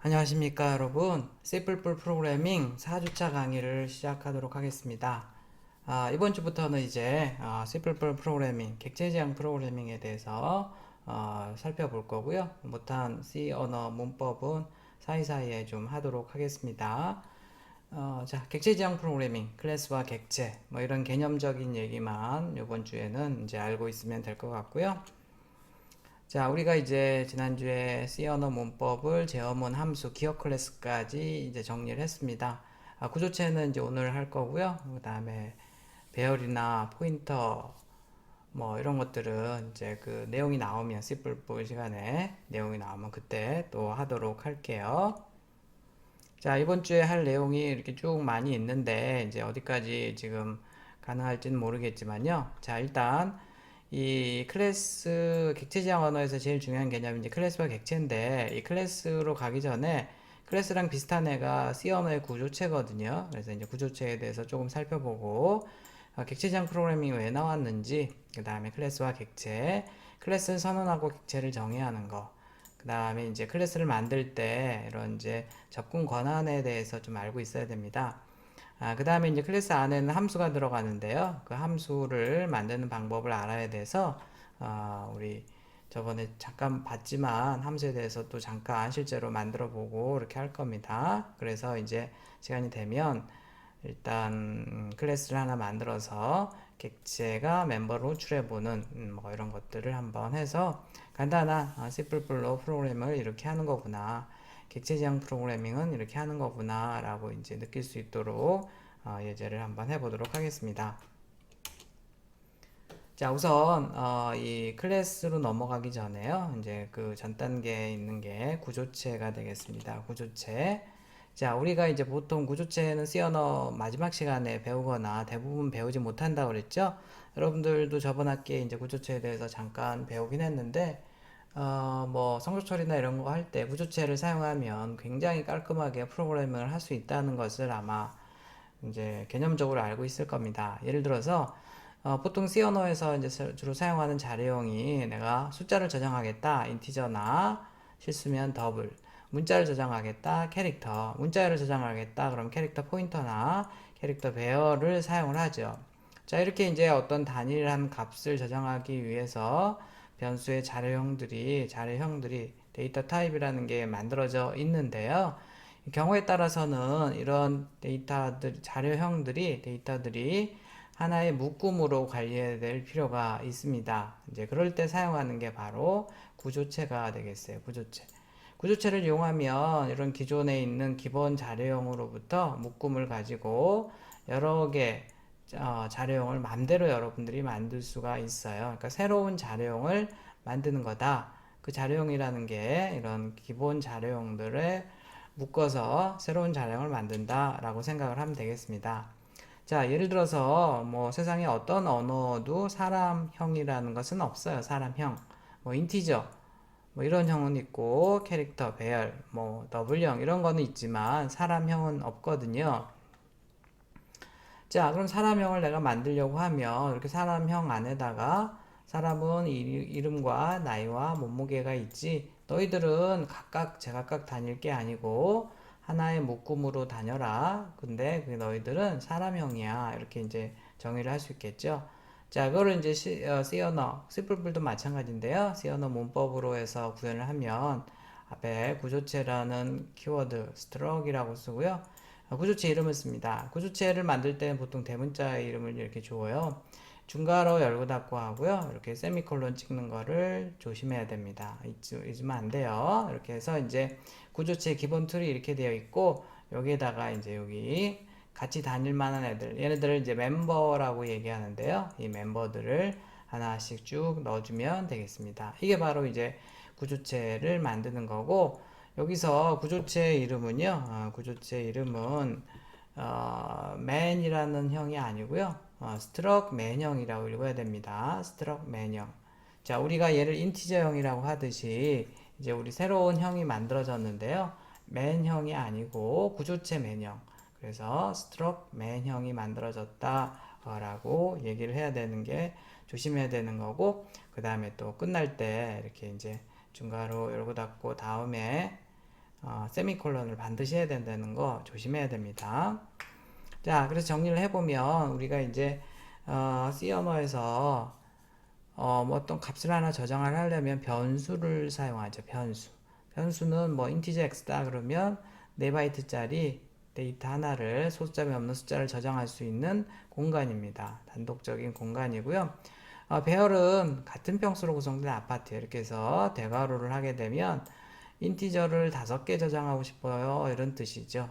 안녕하십니까 여러분. C++ 프로그래밍 4주차 강의를 시작하도록 하겠습니다. 이번 주부터는 이제 C++ 프로그래밍, 객체지향 프로그래밍에 대해서 살펴볼 거고요. 못한 C 언어 문법은 사이사이에 좀 하도록 하겠습니다. 자, 객체지향 프로그래밍, 클래스와 객체, 뭐 이런 개념적인 얘기만 이번 주에는 이제 알고 있으면 될 것 같고요. 자, 우리가 이제 지난주에 C 언어 문법을 제어문 함수 기억 클래스까지 이제 정리를 했습니다. 구조체는 이제 오늘 할 거고요. 그 다음에 배열이나 포인터 뭐 이런 것들은 이제 그 내용이 나오면 C++ 시간에 내용이 나오면 그때 또 하도록 할게요. 자, 이번 주에 할 내용이 이렇게 쭉 많이 있는데 이제 어디까지 지금 가능할지는 모르겠지만요. 자, 일단 이 클래스 객체지향 언어에서 제일 중요한 개념이 이제 클래스와 객체인데 이 클래스로 가기 전에 클래스랑 비슷한 애가 C 언어의 구조체거든요. 그래서 이제 구조체에 대해서 조금 살펴보고 객체지향 프로그래밍이 왜 나왔는지 그 다음에 클래스와 객체 클래스를 선언하고 객체를 정의하는 거 그 다음에 이제 클래스를 만들 때 이런 이제 접근 권한에 대해서 좀 알고 있어야 됩니다. 그 다음에 이제 클래스 안에는 함수가 들어가는데요. 그 함수를 만드는 방법을 알아야 돼서, 우리 저번에 잠깐 봤지만 함수에 대해서 또 잠깐 실제로 만들어 보고 이렇게 할 겁니다. 그래서 이제 시간이 되면 일단 클래스를 하나 만들어서 객체가 멤버로 호출해보는 뭐 이런 것들을 한번 해서 간단한 C++ 프로그램을 이렇게 하는 거구나. 객체지향 프로그래밍은 이렇게 하는 거구나 라고 이제 느낄 수 있도록 예제를 한번 해보도록 하겠습니다. 자, 우선 이 클래스로 넘어가기 전에요. 이제 그 전 단계에 있는 게 구조체가 되겠습니다. 구조체. 자, 우리가 이제 보통 구조체는 C 언어 마지막 시간에 배우거나 대부분 배우지 못한다고 그랬죠? 여러분들도 저번 학기에 이제 구조체에 대해서 잠깐 배우긴 했는데 뭐 성적 처리나 이런 거 할 때 구조체를 사용하면 굉장히 깔끔하게 프로그래밍을 할 수 있다는 것을 아마 이제 개념적으로 알고 있을 겁니다. 예를 들어서 보통 C 언어에서 이제 주로 사용하는 자료형이 내가 숫자를 저장하겠다, 인티저나 실수면 더블, 문자를 저장하겠다, 캐릭터, 문자를 저장하겠다, 그럼 캐릭터 포인터나 캐릭터 배열을 사용을 하죠. 자, 이렇게 이제 어떤 단일한 값을 저장하기 위해서 변수의 자료형들이 데이터 타입이라는 게 만들어져 있는데요. 경우에 따라서는 이런 데이터들이 하나의 묶음으로 관리해야 될 필요가 있습니다. 이제 그럴 때 사용하는 게 바로 구조체가 되겠어요. 구조체. 구조체를 이용하면 이런 기존에 있는 기본 자료형으로부터 묶음을 가지고 여러 개 자료형을 마음대로 여러분들이 만들 수가 있어요. 그러니까 새로운 자료형을 만드는 거다. 그 자료형이라는 게 이런 기본 자료형들을 묶어서 새로운 자료형을 만든다라고 생각을 하면 되겠습니다. 자, 예를 들어서 뭐 세상에 어떤 언어도 사람형이라는 것은 없어요. 사람형. 뭐 인티저 뭐 이런 형은 있고 캐릭터, 배열, 뭐 더블형 이런 거는 있지만 사람형은 없거든요. 자, 그럼 사람형을 내가 만들려고 하면 이렇게 사람형 안에다가 사람은 이름과 나이와 몸무게가 있지. 너희들은 각각 제각각 다닐 게 아니고 하나의 묶음으로 다녀라. 근데 그 너희들은 사람형이야. 이렇게 이제 정의를 할 수 있겠죠. 자, 그거를 이제 C 언어, C++도 마찬가지인데요. C 언어 문법으로 해서 구현을 하면 앞에 구조체라는 키워드, struct이라고 쓰고요. 구조체 이름을 씁니다. 구조체를 만들 때는 보통 대문자 이름을 이렇게 줘요. 중괄호 열고 닫고 하고요. 이렇게 세미콜론 찍는 거를 조심해야 됩니다. 잊으면 안 돼요. 이렇게 해서 이제 구조체 기본 툴이 이렇게 되어 있고 여기에다가 이제 여기 같이 다닐 만한 애들 얘네들을 이제 멤버라고 얘기하는데요. 이 멤버들을 하나씩 쭉 넣어주면 되겠습니다. 이게 바로 이제 구조체를 만드는 거고 여기서 구조체 이름은요. 구조체 이름은 man이라는 형이 아니고요. struct man형이라고 읽어야 됩니다. struct man형. 자, 우리가 얘를 인티저형이라고 하듯이 이제 우리 새로운 형이 만들어졌는데요. man형이 아니고 구조체 man형. 그래서 struct man형이 만들어졌다라고 얘기를 해야 되는 게 조심해야 되는 거고 그 다음에 또 끝날 때 이렇게 이제 중괄호 열고 닫고 다음에 세미콜론을 반드시 해야 된다는 거 조심해야 됩니다. 자, 그래서 정리를 해보면 우리가 이제 C 언어에서 뭐 어떤 값을 하나 저장을 하려면 변수를 사용하죠. 변수는 뭐 인티저 x다 그러면 4바이트짜리 데이터 하나를 소수점이 없는 숫자를 저장할 수 있는 공간입니다. 단독적인 공간이고요. 배열은 같은 평수로 구성된 아파트예요. 이렇게 해서 대괄호를 하게 되면 인티저를 5개 저장하고 싶어요. 이런 뜻이죠.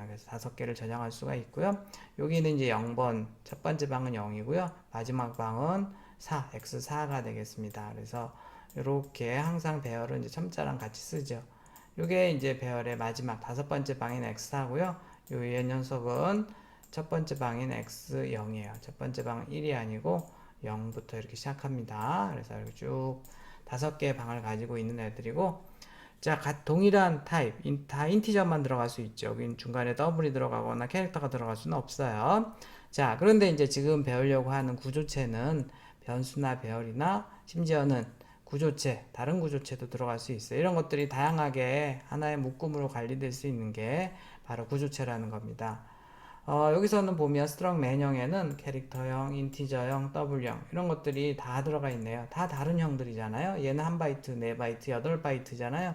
그래서 5개를 저장할 수가 있고요. 여기는 이제 0번, 첫 번째 방은 0이고요. 마지막 방은 4, x4가 되겠습니다. 그래서 이렇게 항상 배열은 이제 첨자랑 같이 쓰죠. 이게 이제 배열의 마지막 5번째 방인 x4고요. 요 녀석은 첫 번째 방인 x0이에요. 첫 번째 방은 1이 아니고 0부터 이렇게 시작합니다. 그래서 이렇게 쭉 5개의 방을 가지고 있는 애들이고, 자, 동일한 타입, 다 인티저만 들어갈 수 있죠. 여긴 중간에 더블이 들어가거나 캐릭터가 들어갈 수는 없어요. 자, 그런데 이제 지금 배우려고 하는 구조체는 변수나 배열이나 심지어는 구조체, 다른 구조체도 들어갈 수 있어요. 이런 것들이 다양하게 하나의 묶음으로 관리될 수 있는 게 바로 구조체라는 겁니다. 여기서는 보면 스트럭 맨형에는 캐릭터형, 인티저형, 더블형 이런 것들이 다 들어가 있네요. 다 다른 형들이잖아요. 얘는 1바이트, 4바이트, 8바이트잖아요.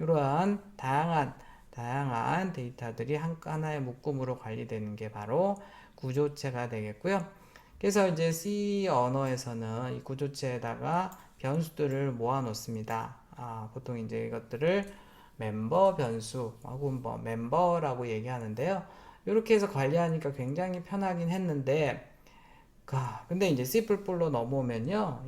이러한 다양한 데이터들이 하나의 묶음으로 관리되는 게 바로 구조체가 되겠고요. 그래서 이제 C 언어에서는 이 구조체에다가 변수들을 모아 놓습니다. 보통 이제 이것들을 멤버 변수 혹은 뭐 멤버라고 얘기하는데요. 이렇게 해서 관리하니까 굉장히 편하긴 했는데, 근데 이제 C++로 넘어오면요,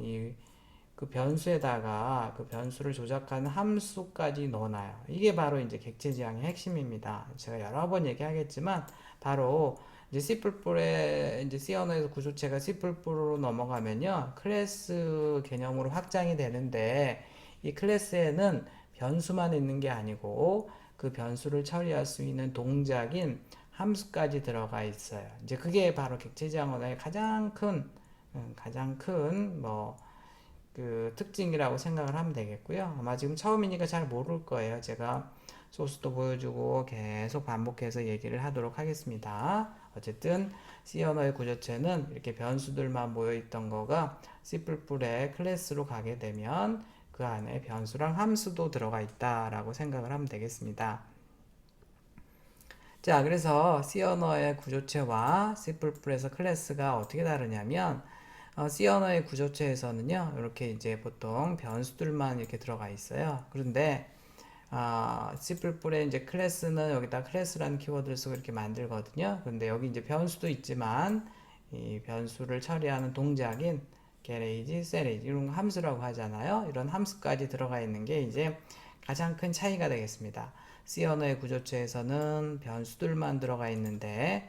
그 변수에다가 그 변수를 조작하는 함수까지 넣어놔요. 이게 바로 이제 객체 지향의 핵심입니다. 제가 여러 번 얘기하겠지만, 바로 이제 C++의 이제 C 언어에서 구조체가 C++로 넘어가면요, 클래스 개념으로 확장이 되는데, 이 클래스에는 변수만 있는 게 아니고, 그 변수를 처리할 수 있는 동작인 함수까지 들어가 있어요. 이제 그게 바로 객체 지향 언어의 가장 큰 그 특징이라고 생각을 하면 되겠고요. 아마 지금 처음이니까 잘 모를 거예요. 제가 소스도 보여주고 계속 반복해서 얘기를 하도록 하겠습니다. 어쨌든 C 언어의 구조체는 이렇게 변수들만 모여있던 거가 C++의 클래스로 가게 되면 그 안에 변수랑 함수도 들어가 있다라고 생각을 하면 되겠습니다. 자, 그래서 C 언어의 구조체와 C++에서 클래스가 어떻게 다르냐면, C 언어의 구조체에서는요, 이렇게 이제 보통 변수들만 이렇게 들어가 있어요. 그런데 C++의 이제 클래스는 여기다 클래스라는 키워드를 쓰고 이렇게 만들거든요. 근데 여기 이제 변수도 있지만 이 변수를 처리하는 동작인 getAge, setAge 이런 함수라고 하잖아요. 이런 함수까지 들어가 있는 게 이제 가장 큰 차이가 되겠습니다. C 언어의 구조체에서는 변수들만 들어가 있는데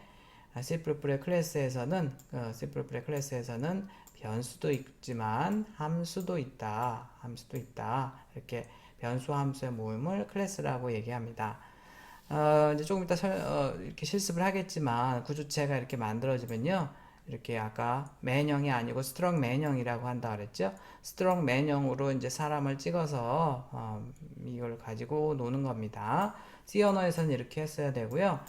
C++의 클래스에서는 변수도 있지만 함수도 있다. 이렇게 변수 함수의 모임을 클래스라고 얘기합니다. 이제 조금 이따 이렇게 실습을 하겠지만 구조체가 이렇게 만들어지면요. 이렇게 아까 맨형이 아니고 스트럭 맨형이라고 한다 그랬죠. 스트럭 맨형으로 이제 사람을 찍어서 이걸 가지고 노는 겁니다. C 언어에서는 이렇게 했어야 되고요.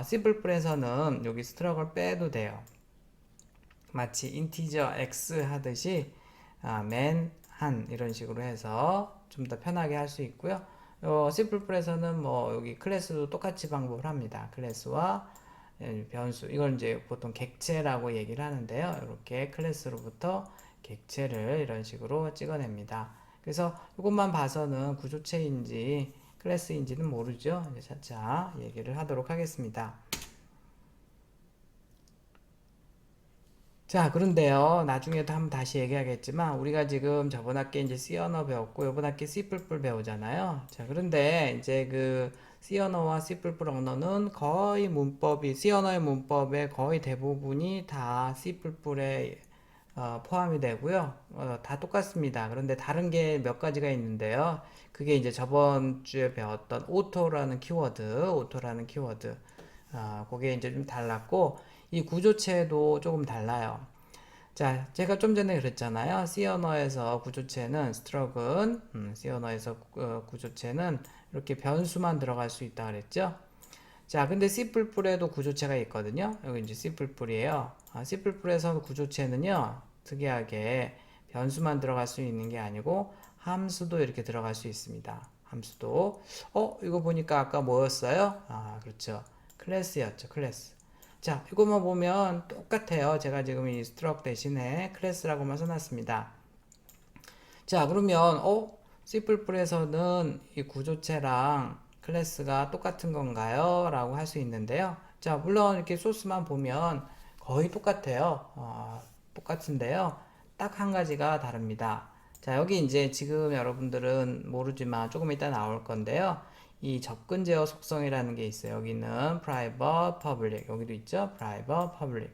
C++에서는 여기 스트럭을 빼도 돼요. 마치 인티저 x 하듯이 맨, 한 이런 식으로 해서 좀 더 편하게 할 수 있고요. C++에서는 뭐 여기 클래스도 똑같이 방법을 합니다. 클래스와 변수 이걸 이제 보통 객체라고 얘기를 하는데요. 이렇게 클래스로부터 객체를 이런 식으로 찍어냅니다. 그래서 이것만 봐서는 구조체인지 클래스인지는 모르죠. 이제 차차 얘기를 하도록 하겠습니다. 자, 그런데요, 나중에도 한번 다시 얘기하겠지만, 우리가 지금 저번 학기에 이제 C 언어 배웠고, 이번 학기 C++ 배우잖아요. 자, 그런데 이제 그 C 언어와 C++ 언어는 거의 C 언어의 문법의 거의 대부분이 다 C++에 포함이 되고요. 다 똑같습니다. 그런데 다른 게 몇 가지가 있는데요. 그게 이제 저번 주에 배웠던 오토라는 키워드. 그게 이제 좀 달랐고, 이 구조체도 조금 달라요. 자, 제가 좀 전에 그랬잖아요. C 언어에서 구조체는 구조체는 이렇게 변수만 들어갈 수 있다 그랬죠. 자, 근데 C++에도 구조체가 있거든요. 여기 이제 C++이에요. C++에서 구조체는요, 특이하게 변수만 들어갈 수 있는 게 아니고 함수도 이렇게 들어갈 수 있습니다. 함수도. 이거 보니까 아까 뭐였어요? 그렇죠. 클래스였죠. 클래스. 자, 이거만 보면 똑같아요. 제가 지금 이 struct 대신에 클래스라고만 써놨습니다. 자, 그러면 C++에서는 이 구조체랑 클래스가 똑같은 건가요? 라고 할 수 있는데요. 자, 물론 이렇게 소스만 보면 거의 똑같아요. 똑같은데요. 딱 한 가지가 다릅니다. 자, 여기 이제 지금 여러분들은 모르지만 조금 이따 나올 건데요. 이 접근 제어 속성이라는 게 있어요. 여기는 private, public. 여기도 있죠. private, public.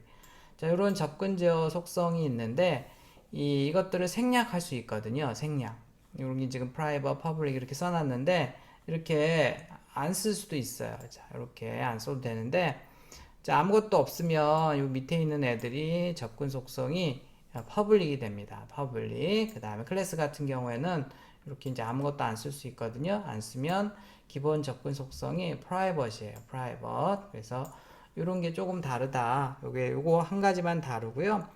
자, 이런 접근 제어 속성이 있는데 이것들을 생략할 수 있거든요. 생략. 여기 지금 private, public 이렇게 써놨는데 이렇게 안 쓸 수도 있어요. 자, 이렇게 안 써도 되는데 자, 아무것도 없으면 이 밑에 있는 애들이 접근 속성이 퍼블릭이 됩니다. 퍼블릭. 그 다음에 클래스 같은 경우에는 이렇게 이제 아무것도 안 쓸 수 있거든요. 안 쓰면 기본 접근 속성이 프라이버시예요. 프라이버트. 그래서 이런 게 조금 다르다. 요거 한 가지만 다르고요.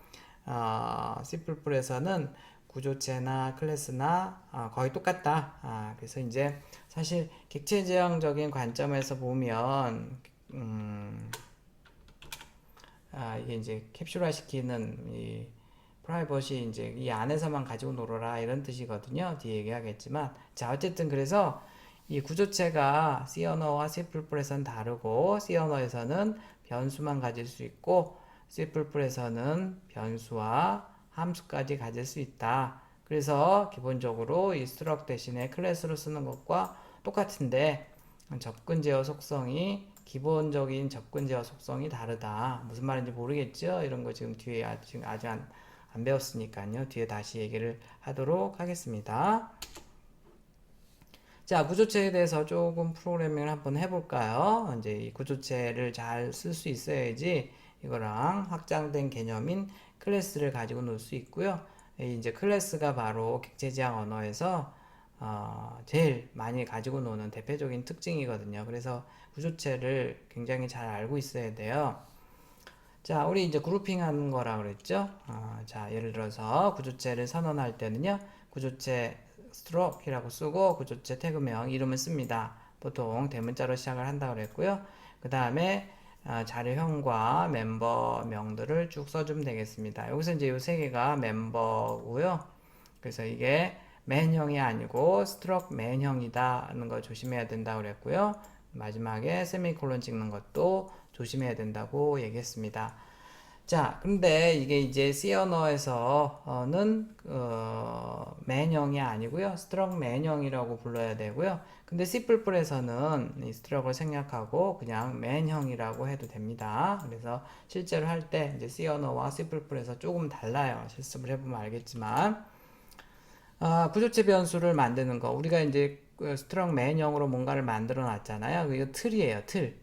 C++에서는 구조체나 클래스나 거의 똑같다. 그래서 이제 사실 객체지향적인 관점에서 보면 이게 이제 캡슐화 시키는 이 프라이버시 이제 이 안에서만 가지고 놀아라 이런 뜻이거든요. 뒤에 얘기하겠지만 자 어쨌든 그래서 이 구조체가 C 언어와 C++에서는 다르고 C 언어에서는 변수만 가질 수 있고 C++에서는 변수와 함수까지 가질 수 있다. 그래서 기본적으로 이 struct 대신에 클래스로 쓰는 것과 똑같은데 접근 제어 속성이 기본적인 접근 제어 속성이 다르다. 무슨 말인지 모르겠죠? 이런 거 지금 뒤에 아직 안 배웠으니까요. 뒤에 다시 얘기를 하도록 하겠습니다. 자, 구조체에 대해서 조금 프로그래밍을 한번 해볼까요? 이제 이 구조체를 잘 쓸 수 있어야지 이거랑 확장된 개념인 클래스를 가지고 놀 수 있고요. 이제 클래스가 바로 객체지향 언어에서 제일 많이 가지고 노는 대표적인 특징이거든요. 그래서 구조체를 굉장히 잘 알고 있어야 돼요. 자, 우리 이제 그룹핑 하는 거라 그랬죠? 자, 예를 들어서 구조체를 선언할 때는요, 구조체 struct이라고 쓰고 구조체 태그명 이름을 씁니다. 보통 대문자로 시작을 한다 그랬고요. 그 다음에 자료형과 멤버명들을 쭉 써주면 되겠습니다. 여기서 이제 이 세 개가 멤버고요. 그래서 이게 맨형이 아니고 struct 맨형이다는 거 조심해야 된다고 그랬고요. 마지막에 세미콜론 찍는 것도 조심해야 된다고 얘기했습니다. 자, 근데 이게 이제 C 언어에서는 맨형이 아니고요. struct 맨형이라고 불러야 되고요. 근데 C++에서는 이 struct을 생략하고 그냥 맨형이라고 해도 됩니다. 그래서 실제로 할 때 이제 C 언어와 C++에서 조금 달라요. 실습을 해보면 알겠지만. 구조체 변수를 만드는 거. 우리가 이제 struct 맨형으로 뭔가를 만들어 놨잖아요. 이거 틀이에요. 틀.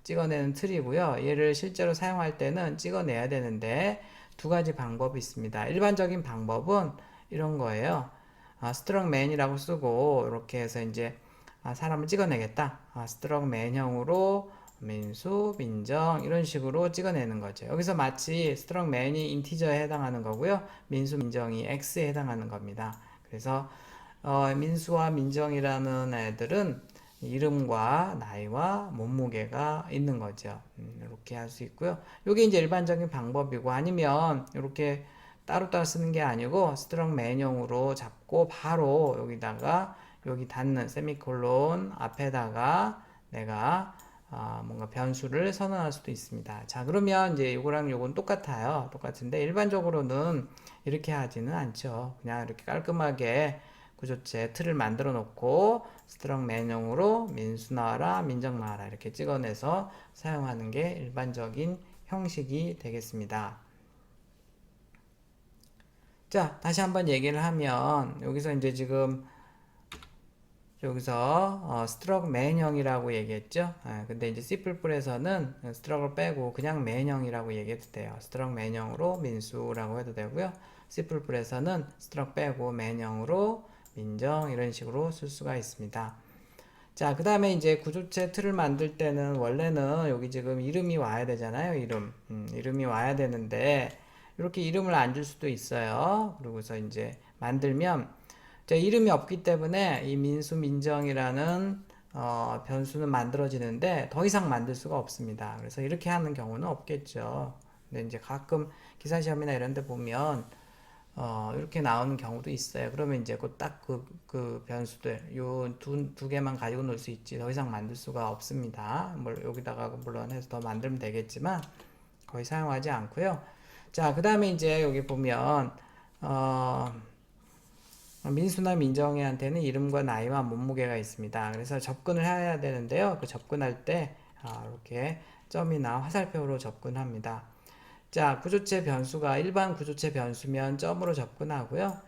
찍어내는 틀이고요. 얘를 실제로 사용할 때는 찍어내야 되는데 두 가지 방법이 있습니다. 일반적인 방법은 이런 거예요. struct man이라고 쓰고 이렇게 해서 이제 사람을 찍어내겠다. struct man형으로 민수, 민정 이런 식으로 찍어내는 거죠. 여기서 마치 struct man이 인티저에 해당하는 거고요. 민수, 민정이 x에 해당하는 겁니다. 그래서 민수와 민정이라는 애들은 이름과 나이와 몸무게가 있는 거죠. 이렇게 할 수 있고요. 이게 이제 일반적인 방법이고 아니면 이렇게 따로따로 쓰는 게 아니고 struct 맨형으로 잡고 바로 여기다가 여기 닫는 세미콜론 앞에다가 내가 뭔가 변수를 선언할 수도 있습니다. 자, 그러면 이제 이거랑 요건 똑같아요. 똑같은데 일반적으로는 이렇게 하지는 않죠. 그냥 이렇게 깔끔하게 구조체 틀을 만들어 놓고 struct 맨형으로 민수 나와라, 민정 나와라 이렇게 찍어내서 사용하는 게 일반적인 형식이 되겠습니다. 자, 다시 한번 얘기를 하면 여기서 이제 지금 여기서 struct 맨형이라고 얘기했죠. 근데 이제 C++에서는 struct을 빼고 그냥 맨형이라고 얘기해도 돼요. struct 맨형으로 민수라고 해도 되고요. C++에서는 struct 빼고 맨형으로 민정 이런 식으로 쓸 수가 있습니다. 자, 그 다음에 이제 구조체 틀을 만들 때는 원래는 여기 지금 이름이 와야 되잖아요. 이름이 와야 되는데 이렇게 이름을 안 줄 수도 있어요. 그러고서 이제 만들면 자, 이름이 없기 때문에 이 민수 민정이라는 변수는 만들어지는데 더 이상 만들 수가 없습니다. 그래서 이렇게 하는 경우는 없겠죠. 근데 이제 가끔 기사 시험이나 이런 데 보면 이렇게 나오는 경우도 있어요. 그러면 이제 그 변수들, 요 두 개만 가지고 놀 수 있지, 더 이상 만들 수가 없습니다. 여기다가 물론 해서 더 만들면 되겠지만, 거의 사용하지 않고요. 자, 그 다음에 이제 여기 보면, 민수나 민정이한테는 이름과 나이와 몸무게가 있습니다. 그래서 접근을 해야 되는데요. 그 접근할 때, 이렇게 점이나 화살표로 접근합니다. 자, 구조체 변수가 일반 구조체 변수면 점으로 접근하고요.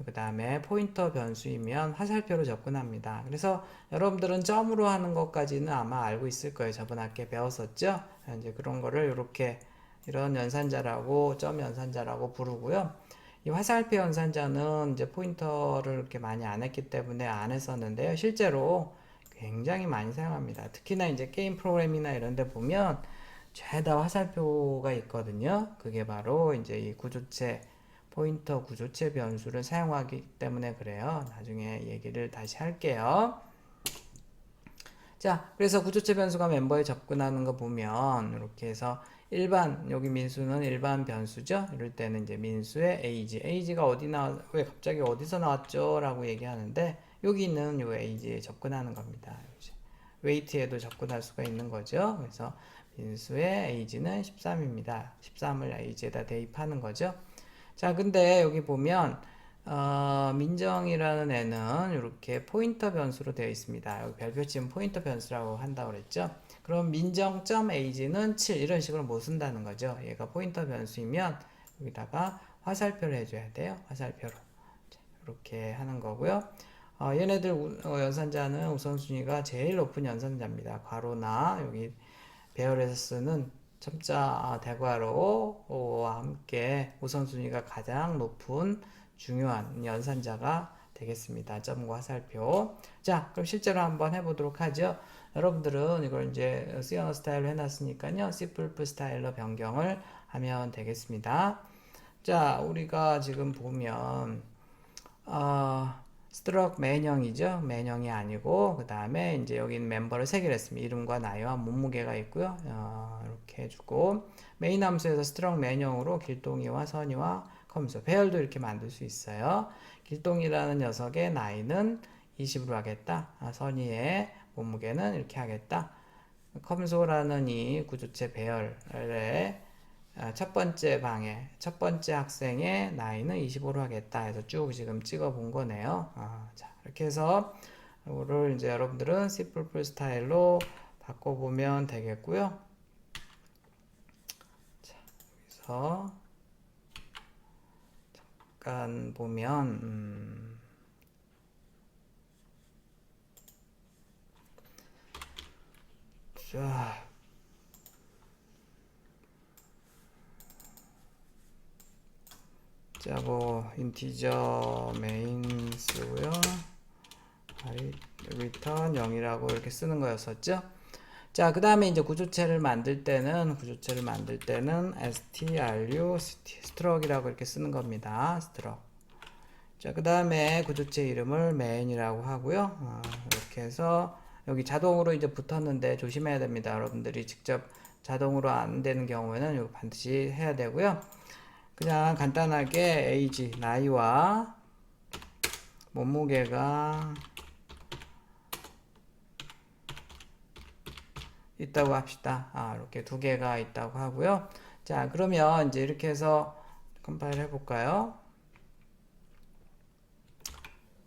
그 다음에 포인터 변수이면 화살표로 접근합니다. 그래서 여러분들은 점으로 하는 것까지는 아마 알고 있을 거예요. 저번 학기에 배웠었죠? 이제 그런 거를 이렇게 이런 연산자라고 점 연산자라고 부르고요. 이 화살표 연산자는 이제 포인터를 이렇게 많이 안 했기 때문에 안 했었는데요. 실제로 굉장히 많이 사용합니다. 특히나 이제 게임 프로그램이나 이런 데 보면 죄다 화살표가 있거든요. 그게 바로 이제 이 구조체 포인터 구조체 변수를 사용하기 때문에 그래요. 나중에 얘기를 다시 할게요. 자, 그래서 구조체 변수가 멤버에 접근하는 거 보면 이렇게 해서 일반 여기 민수는 일반 변수죠. 이럴 때는 이제 민수의 age가 왜 갑자기 어디서 나왔죠? 라고 얘기하는데 여기 있는 요 age에 접근하는 겁니다. 웨이트에도 접근할 수가 있는 거죠. 그래서 민수의 age는 13입니다. 13을 age에다 대입하는 거죠. 자, 근데 여기 보면 민정이라는 애는 이렇게 포인터 변수로 되어 있습니다. 여기 별표 치면 포인터 변수라고 한다고 그랬죠. 그럼 민정.age는 7 이런 식으로 못 쓴다는 거죠. 얘가 포인터 변수이면 여기다가 화살표를 해줘야 돼요. 화살표로 이렇게 하는 거고요. 얘네들 연산자는 우선순위가 제일 높은 연산자입니다. 괄호나 여기 배열에서 쓰는 첨자 대괄호와 함께 우선순위가 가장 높은 중요한 연산자가 되겠습니다. 점과 화살표. 자, 그럼 실제로 한번 해보도록 하죠. 여러분들은 이걸 이제 C 언어 스타일로 해놨으니까요. C++ 스타일로 변경을 하면 되겠습니다. 자, 우리가 지금 보면 스트럭 맨형이죠. 맨형이 아니고 그 다음에 이제 여기 멤버를 3개를 했습니다. 이름과 나이와 몸무게가 있고요. 이렇게 해주고 메인 함수에서 스트럭 맨형으로 길동이와 선이와 컴수 배열도 이렇게 만들 수 있어요. 길동이라는 녀석의 나이는 20으로 하겠다. 선이의 몸무게는 이렇게 하겠다. 컴소라는 이 구조체 배열의 첫 번째 학생의 나이는 25로 하겠다 해서 쭉 지금 찍어 본 거네요. 자, 이렇게 해서 이거를 이제 여러분들은 C++ 스타일로 바꿔보면 되겠고요. 자, 여기서 잠깐 보면, 자, 뭐 인티저 메인 쓰고요. return 0이라고 이렇게 쓰는 거였었죠. 자, 그 다음에 이제 구조체를 만들 때는 stru 스트럭이라고 이렇게 쓰는 겁니다. 스트럭. 자, 그 다음에 구조체 이름을 main이라고 하고요. 이렇게 해서 여기 자동으로 이제 붙었는데 조심해야 됩니다. 여러분들이 직접 자동으로 안 되는 경우에는 이거 반드시 해야 되고요. 그냥 간단하게 age 나이와 몸무게가 있다고 합시다. 이렇게 두 개가 있다고 하고요. 자, 그러면 이제 이렇게 해서 컴파일 해볼까요?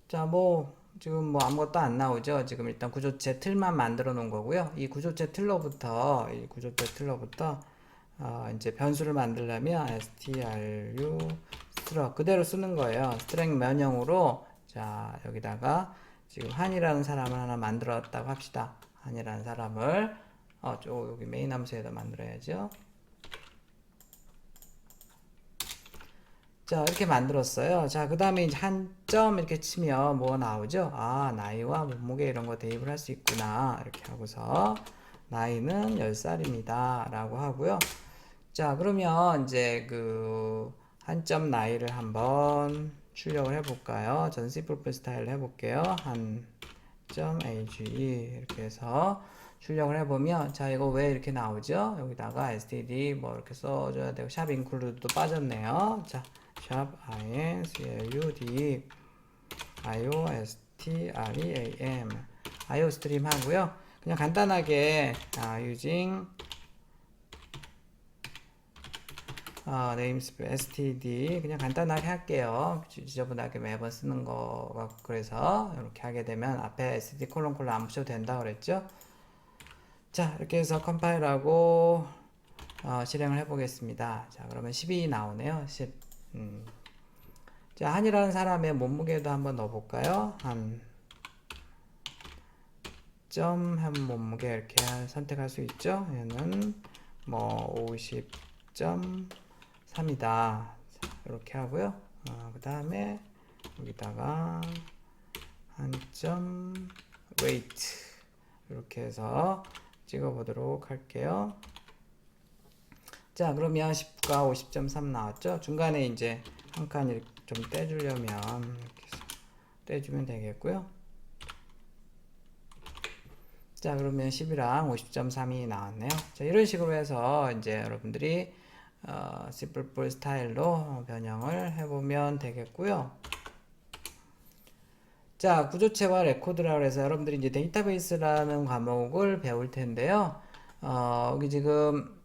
자, 지금 아무것도 안 나오죠. 지금 일단 구조체 틀만 만들어 놓은 거고요. 이 구조체 틀로부터 이제 변수를 만들려면 stru str 그대로 쓰는 거예요. 스트링 변형으로 자, 여기다가 지금 한이라는 사람을 하나 만들었다고 합시다. 한이라는 사람을 여기 메인 함수에다 만들어야죠. 자, 이렇게 만들었어요. 자, 그 다음에 이제 한 점 이렇게 치면 뭐 나오죠? 아, 나이와 몸무게 이런 거 대입을 할 수 있구나. 이렇게 하고서 나이는 10살입니다. 라고 하고요. 자, 그러면 이제 그 한 점 나이를 한번 출력을 해볼까요? 전 C++ 스타일로 해볼게요. 한 점 age 이렇게 해서 출력을 해보면 자, 이거 왜 이렇게 나오죠? 여기다가 std 뭐 이렇게 써줘야 되고 샵 include도 빠졌네요. 자, 샵 include iostream iostream 하고요. 그냥 간단하게 using 네임스페이스 std 그냥 간단하게 할게요. 지저분하게 매번 쓰는 거가 그래서 이렇게 하게 되면 앞에 std 콜론 안 붙여도 된다 그랬죠. 자, 이렇게 해서 컴파일하고 실행을 해보겠습니다. 자, 그러면 10이 나오네요. 10. 자, 한이라는 사람의 몸무게도 한번 넣어볼까요? 한 점, 한 몸무게 이렇게 선택할 수 있죠. 얘는 뭐 50.3이다. 자, 이렇게 하고요. 그 다음에 여기다가 한 점 weight 이렇게 해서 찍어보도록 할게요. 자, 그러면 10가 50.3 나왔죠? 중간에 이제 한 칸 이렇게 좀 떼주려면 이렇게 해서 떼주면 되겠고요. 자, 그러면 10이랑 50.3이 나왔네요. 자, 이런 식으로 해서 이제 여러분들이 C++ 스타일로 변형을 해보면 되겠고요. 자, 구조체와 레코드라고 해서 여러분들이 이제 데이터베이스라는 과목을 배울 텐데요. 여기 지금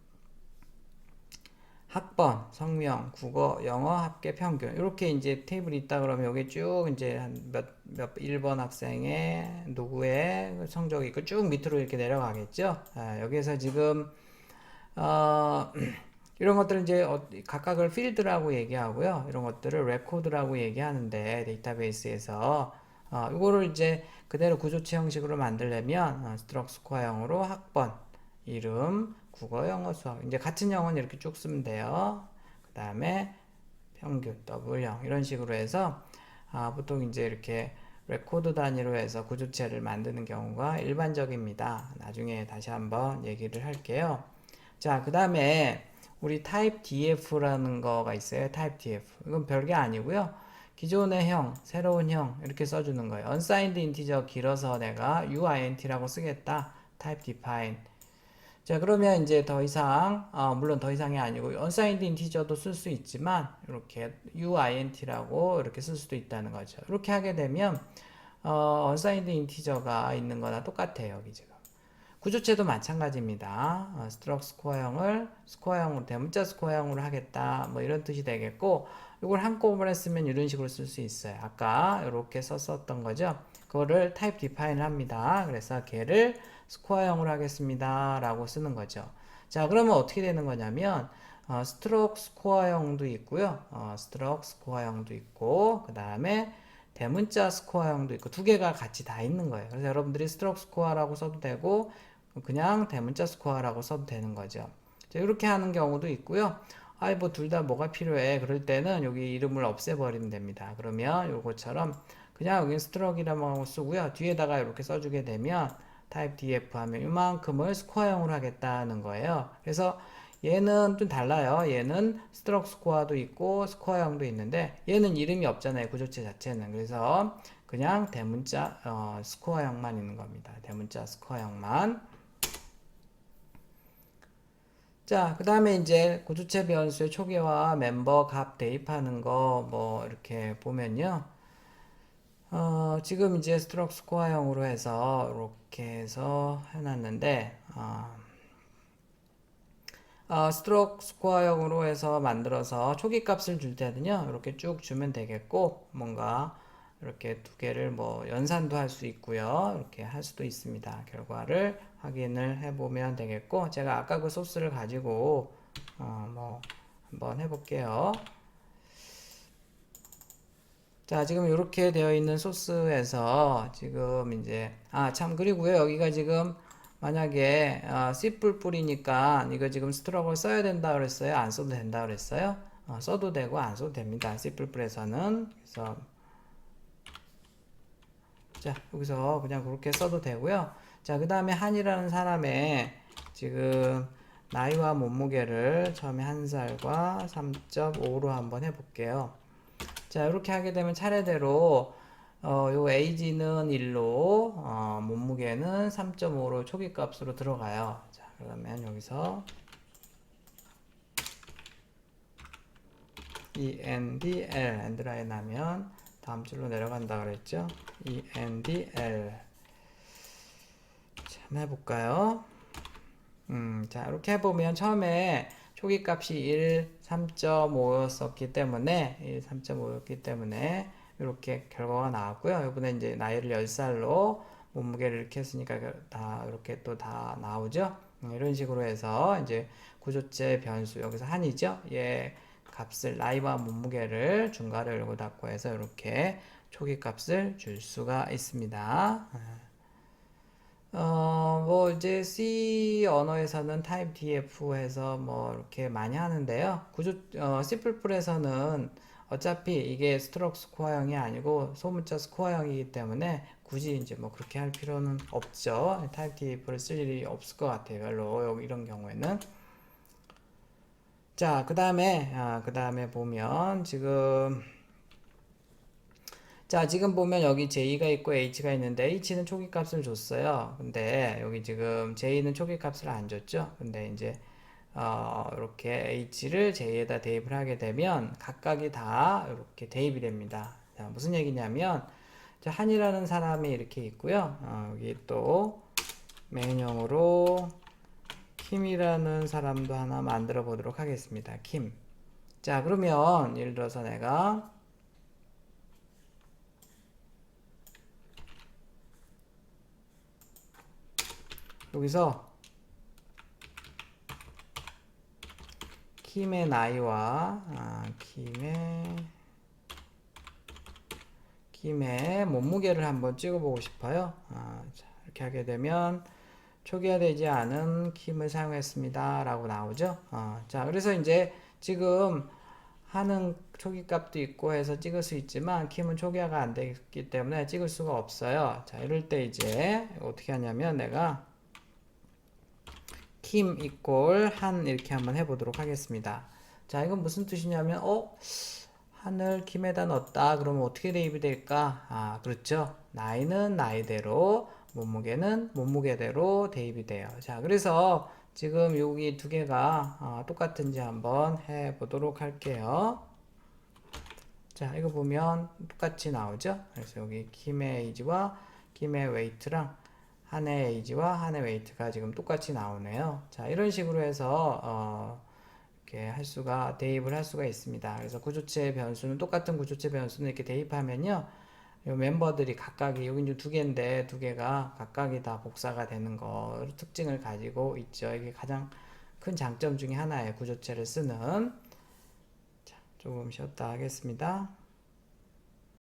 학번, 성명, 국어, 영어, 합계, 평균 이렇게 이제 테이블이 있다 그러면 여기 쭉 이제 한 몇 1번 학생의 누구의 성적이 있고 쭉 밑으로 이렇게 내려가겠죠. 여기에서 지금 이런 것들은 이제 각각을 필드라고 얘기하고요. 이런 것들을 레코드라고 얘기하는데 데이터베이스에서 이거를 이제 그대로 구조체 형식으로 만들려면 스트럭스코어형으로 학번, 이름, 국어, 영어, 수학 이제 같은 영어는 이렇게 쭉 쓰면 돼요. 그 다음에 평균, W형 이런 식으로 해서 보통 이제 이렇게 레코드 단위로 해서 구조체를 만드는 경우가 일반적입니다. 나중에 다시 한번 얘기를 할게요. 자, 그 다음에 우리 type df라는 거가 있어요. type df. 이건 별게 아니고요. 기존의 형, 새로운 형 이렇게 써주는 거예요. unsigned integer 길어서 내가 uint라고 쓰겠다. type define. 자, 그러면 이제 더 이상, 물론 더 이상이 아니고, unsigned integer도 쓸 수 있지만, 이렇게 uint라고 이렇게 쓸 수도 있다는 거죠. 이렇게 하게 되면, unsigned integer가 있는 거나 똑같아요, 여기 지금. 구조체도 마찬가지입니다. 스트럭 스코어형을 스코어형으로, 대문자 스코어형으로 하겠다, 뭐 이런 뜻이 되겠고, 이걸 한꺼번에 쓰면 이런 식으로 쓸 수 있어요. 아까 이렇게 썼었던 거죠. 그거를 type define을 합니다. 그래서 걔를 스코어형으로 하겠습니다. 라고 쓰는 거죠. 자, 그러면 어떻게 되는 거냐면, 스트로크 스코어형도 있고요. 스트로크 스코어형도 있고, 그 다음에 대문자 스코어형도 있고, 두 개가 같이 다 있는 거예요. 그래서 여러분들이 스트로크 스코어라고 써도 되고, 그냥 대문자 스코어라고 써도 되는 거죠. 자, 이렇게 하는 경우도 있고요. 아이, 뭐, 둘 다 뭐가 필요해. 그럴 때는 여기 이름을 없애버리면 됩니다. 그러면 요거처럼 그냥 여기 스트럭이라고 쓰고요. 뒤에다가 이렇게 써주게 되면 type df 하면 이만큼을 스코어형으로 하겠다는 거예요. 그래서 얘는 좀 달라요. 얘는 스트럭 스코어도 있고 스코어형도 있는데 얘는 이름이 없잖아요. 구조체 자체는. 그래서 그냥 대문자 스코어형만 있는 겁니다. 대문자 스코어형만. 자, 그 다음에 이제 구조체 변수의 초기화 멤버 값 대입하는 거 뭐 이렇게 보면요. 지금 이제 스트럭 스코어형으로 해서 이렇게 해서 해놨는데 스트럭 스코어형으로 해서 만들어서 초기 값을 줄 때는요. 이렇게 쭉 주면 되겠고 뭔가 이렇게 두 개를 뭐 연산도 할 수 있고요. 이렇게 할 수도 있습니다. 결과를 확인을 해보면 되겠고 제가 아까 그 소스를 가지고 뭐 한번 해볼게요. 자, 지금 이렇게 되어 있는 소스에서 지금 이제 참 그리고요. 여기가 지금 만약에 C++이니까 이거 지금 스트럭을 써야 된다 그랬어요? 안 써도 된다 그랬어요? 써도 되고 안 써도 됩니다. C++에서는. 그래서 자, 여기서 그냥 그렇게 써도 되고요. 자, 그 다음에 한이라는 사람의 지금 나이와 몸무게를 처음에 1살과 3.5로 한번 해볼게요. 자, 이렇게 하게 되면 차례대로 요 age는 1로 몸무게는 3.5로 초기 값으로 들어가요. 자, 그러면 여기서 endl 엔드라인 하면 다음 줄로 내려간다 그랬죠? endl 자, 한번 해볼까요? 자, 이렇게 해보면 처음에 초기 값이 1, 3.5였었기 때문에 1, 3.5였기 때문에 이렇게 결과가 나왔고요. 이번에 이제 나이를 10살로 몸무게를 이렇게 했으니까 다 이렇게 또 다 나오죠. 이런 식으로 해서 이제 구조체 변수 여기서 한이죠. 얘 값을 나이와 몸무게를 중괄호 열고 닫고 해서 이렇게 초기 값을 줄 수가 있습니다. 뭐 이제 C 언어에서는 타입 df 해서 뭐 이렇게 많이 하는데요. C++에서는 어차피 이게 스트럭 스코어형이 아니고 소문자 스코어형이기 때문에 굳이 이제 뭐 그렇게 할 필요는 없죠. 타입 df를 쓸 일이 없을 것 같아요. 별로 이런 경우에는. 자, 그 다음에 보면 지금 보면 여기 J가 있고 H가 있는데 H는 초기 값을 줬어요. 근데 여기 지금 J는 초기 값을 안 줬죠. 근데 이제 이렇게 H를 J에다 대입을 하게 되면 각각이 다 이렇게 대입이 됩니다. 자, 무슨 얘기냐면 한이라는 사람이 이렇게 있고요. 여기 또 메인형으로 킴이라는 사람도 하나 만들어 보도록 하겠습니다. 킴. 자, 그러면 예를 들어서 내가 여기서 킴의 나이와 킴의 몸무게를 한번 찍어보고 싶어요. 자, 이렇게 하게 되면 초기화되지 않은 킴을 사용했습니다. 라고 나오죠. 자, 그래서 이제 지금 하는 초기 값도 있고 해서 찍을 수 있지만 킴은 초기화가 안 됐기 때문에 찍을 수가 없어요. 자, 이럴 때 이제 어떻게 하냐면 내가 킴 이꼴 한 이렇게 한번 해보도록 하겠습니다. 자, 이건 무슨 뜻이냐면 한을 킴에다 넣었다. 그러면 어떻게 대입이 될까? 그렇죠. 나이는 나이대로, 몸무게는 몸무게대로 대입이 돼요. 자, 그래서 지금 여기 두 개가 똑같은지 한번 해보도록 할게요. 자, 이거 보면 똑같이 나오죠. 그래서 여기 킴의 에이지와 킴의 웨이트랑 한의 에이지와 한의 웨이트가 지금 똑같이 나오네요. 자, 이런 식으로 해서 이렇게 대입을 할 수가 있습니다. 그래서 구조체 변수는 똑같은 구조체 변수는 이렇게 대입하면요. 이 멤버들이 각각이 여기 이제 두 개인데 두 개가 각각이 다 복사가 되는 거 특징을 가지고 있죠. 이게 가장 큰 장점 중에 하나예요. 구조체를 쓰는. 자, 조금 쉬었다 하겠습니다.